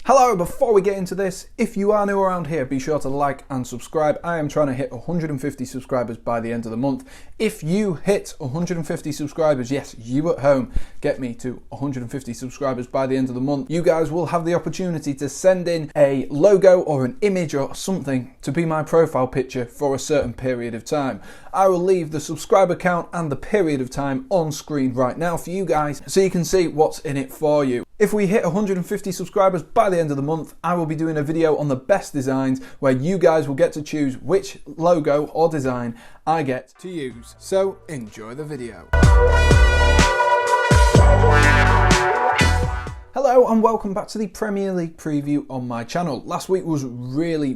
Hello, before we get into this, if you are new around here, be sure to like and subscribe. I am trying to hit 150 subscribers by the end of the month. If you hit 150 subscribers, yes, you at home, get me to 150 subscribers by the end of the month, you guys will have the opportunity to send in a logo or an image or something to be my profile picture for a certain period of time. I will leave the subscriber count and the period of time on screen right now for you guys so you can see what's in it for you. If we hit 150 subscribers by the end of the month, I will be doing a video on the best designs where you guys will get to choose which logo or design I get to use. So enjoy the video. Hello and welcome back to the Premier League preview on my channel. Last week was really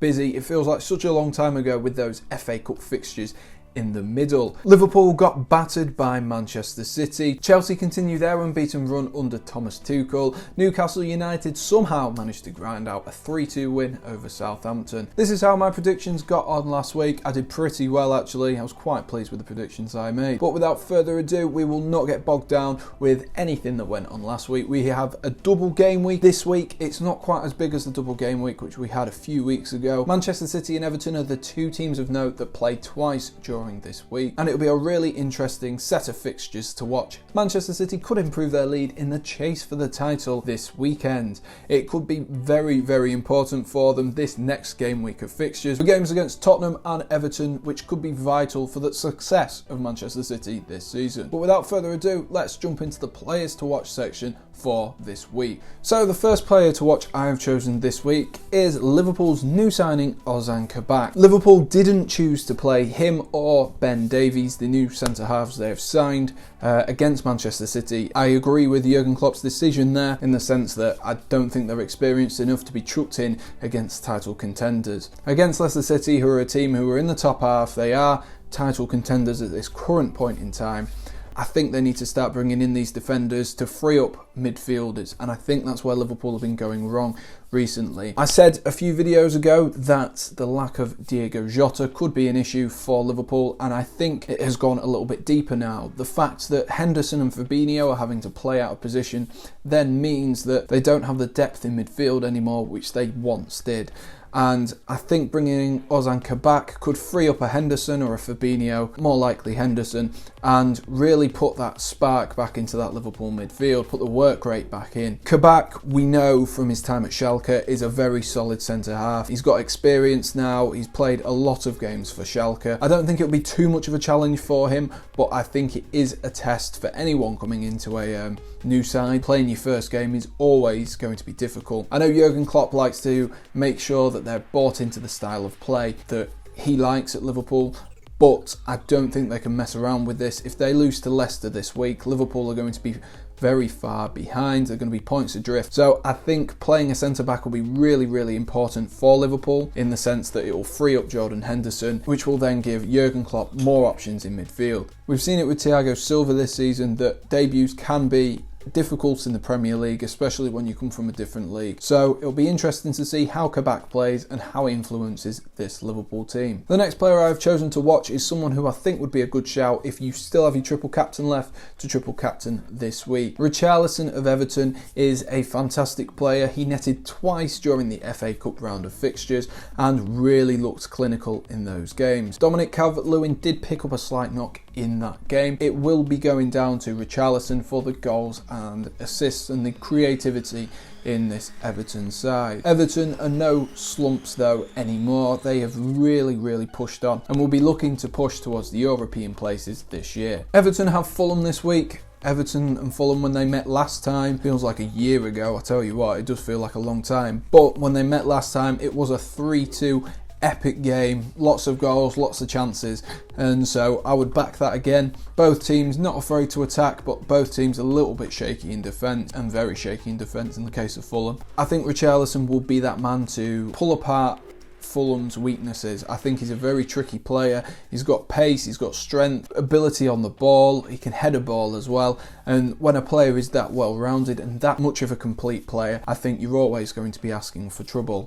busy. It feels like such a long time ago with those FA Cup fixtures in the middle. Liverpool got battered by Manchester City. Chelsea continued their unbeaten run under Thomas Tuchel. Newcastle United somehow managed to grind out a 3-2 win over Southampton. This is how my predictions got on last week. I did pretty well actually. I was quite pleased with the predictions I made. But without further ado, we will not get bogged down with anything that went on last week. We have a double game week this week. It's not quite as big as the double game week which we had a few weeks ago. Manchester City and Everton are the two teams of note that played twice during this week, and it'll be a really interesting set of fixtures to watch. Manchester City could improve their lead in the chase for the title this weekend. It could be very important for them this next game week of fixtures. The games against Tottenham and Everton, which could be vital for the success of Manchester City this season. But without further ado, let's jump into the players to watch section for this week. So the first player to watch I have chosen this week is Liverpool's new signing Ozan Kabak. Liverpool didn't choose to play him or Ben Davies, the new centre-halves they have signed, against Manchester City. I agree with Jurgen Klopp's decision there in the sense that I don't think they're experienced enough to be chucked in against title contenders. Against Leicester City, who are a team who are in the top half, they are title contenders at this current point in time. I think they need to start bringing in these defenders to free up midfielders, and I think that's where Liverpool have been going wrong recently. I said a few videos ago that the lack of Diego Jota could be an issue for Liverpool, and I think it has gone a little bit deeper now. The fact that Henderson and Fabinho are having to play out of position then means that they don't have the depth in midfield anymore, which they once did. And I think bringing in Ozan Kabak could free up a Henderson or a Fabinho, more likely Henderson, and really put that spark back into that Liverpool midfield, put the work rate back in. Kabak, we know from his time at Schalke, is a very solid centre-half. He's got experience now, he's played a lot of games for Schalke. I don't think it'll be too much of a challenge for him, but I think it is a test for anyone coming into a new side. Playing your first game is always going to be difficult. I know Jurgen Klopp likes to make sure that they're bought into the style of play that he likes at Liverpool, but I don't think they can mess around with this. If they lose to Leicester this week, Liverpool are going to be very far behind. They're going to be points adrift. So I think playing a centre-back will be really important for Liverpool in the sense that it will free up Jordan Henderson, which will then give Jurgen Klopp more options in midfield. We've seen it with Thiago Silva this season that debuts can be difficult in the Premier League, especially when you come from a different league. So it'll be interesting to see how Kabak plays and how he influences this Liverpool team. The next player I've chosen to watch is someone who I think would be a good shout if you still have your triple captain left to triple captain this week. Richarlison of Everton is a fantastic player. He netted twice during the FA Cup round of fixtures and really looked clinical in those games. Dominic Calvert-Lewin did pick up a slight knock in that game. It will be going down to Richarlison for the goals and assists and the creativity in this Everton side. Everton are no slumps though anymore. They have really pushed on and will be looking to push towards the European places this year. Everton have Fulham this week. Everton and Fulham, when they met last time, feels like a year ago. I tell you what, it does feel like a long time. But when they met last time, it was a 3-2 epic game, lots of goals, lots of chances, and so I would back that again. Both teams not afraid to attack, but both teams a little bit shaky in defence, and very shaky in defence in the case of Fulham. I think Richarlison will be that man to pull apart Fulham's weaknesses. I think he's a very tricky player. He's got pace, he's got strength, ability on the ball, he can head a ball as well, and when a player is that well rounded and that much of a complete player, I think you're always going to be asking for trouble.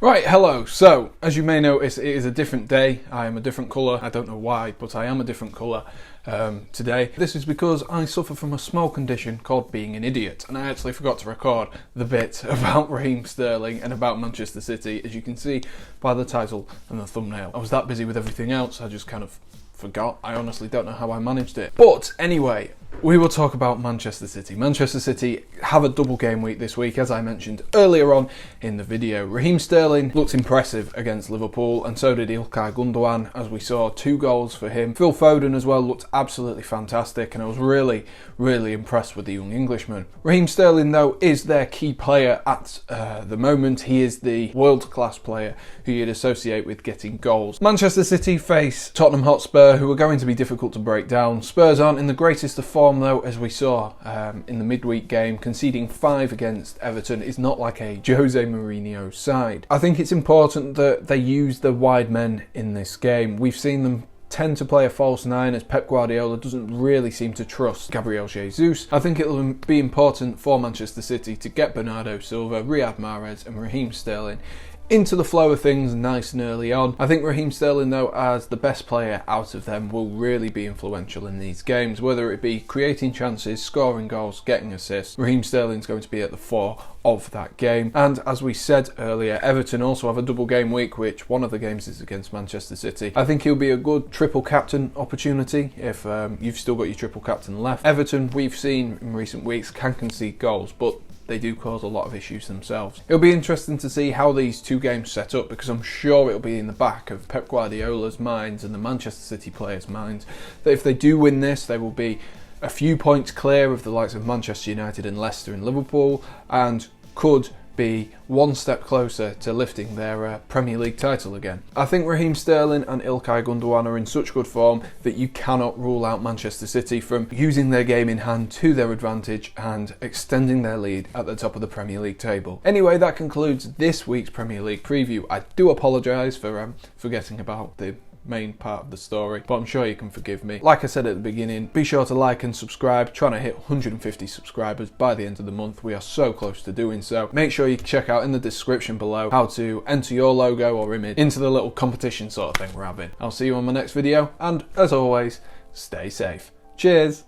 Right, hello. So, as you may notice, it is a different day. I am a different colour. I don't know why, but I am a different colour today. This is because I suffer from a small condition called being an idiot, and I actually forgot to record the bit about Raheem Sterling and about Manchester City, as you can see by the title and the thumbnail. I was that busy with everything else, I just kind of forgot. I honestly don't know how I managed it. But anyway, we will talk about Manchester City. Manchester City have a double game week this week, as I mentioned earlier on in the video. Raheem Sterling looked impressive against Liverpool, and so did Ilkay Gundogan, as we saw 2 goals for him. Phil Foden as well looked absolutely fantastic, and I was really impressed with the young Englishman. Raheem Sterling, though, is their key player at the moment. He is the world-class player who you'd associate with getting goals. Manchester City face Tottenham Hotspur, who are going to be difficult to break down. Spurs aren't in the greatest of form, though, as we saw in the midweek game. Conceding 5 against Everton is not like a Jose Mourinho side. I think it's important that they use the wide men in this game. We've seen them tend to play a false 9, as Pep Guardiola doesn't really seem to trust Gabriel Jesus. I think it'll be important for Manchester City to get Bernardo Silva, Riyad Mahrez and Raheem Sterling into the flow of things nice and early on. I think Raheem Sterling, though, as the best player out of them, will really be influential in these games, whether it be creating chances, scoring goals, getting assists. Raheem Sterling's going to be at the fore of that game. And as we said earlier, Everton also have a double game week, which one of the games is against Manchester City. I think he'll be a good triple captain opportunity if you've still got your triple captain left. Everton, we've seen in recent weeks, can concede goals, but they do cause a lot of issues themselves. It'll be interesting to see how these 2 games set up, because I'm sure it'll be in the back of Pep Guardiola's minds and the Manchester City players' minds that if they do win this, they will be a few points clear of the likes of Manchester United and Leicester and Liverpool, and could be one step closer to lifting their Premier League title again. I think Raheem Sterling and Ilkay Gundogan are in such good form that you cannot rule out Manchester City from using their game in hand to their advantage and extending their lead at the top of the Premier League table. Anyway, that concludes this week's Premier League preview. I do apologise for forgetting about the main part of the story, but I'm sure you can forgive me. Like I said at the beginning, be sure to like and subscribe. Trying to hit 150 subscribers by the end of the month. We are so close to doing so. Make sure you check out in the description below how to enter your logo or image into the little competition sort of thing we're having. I'll see you on my next video, and as always, stay safe. Cheers!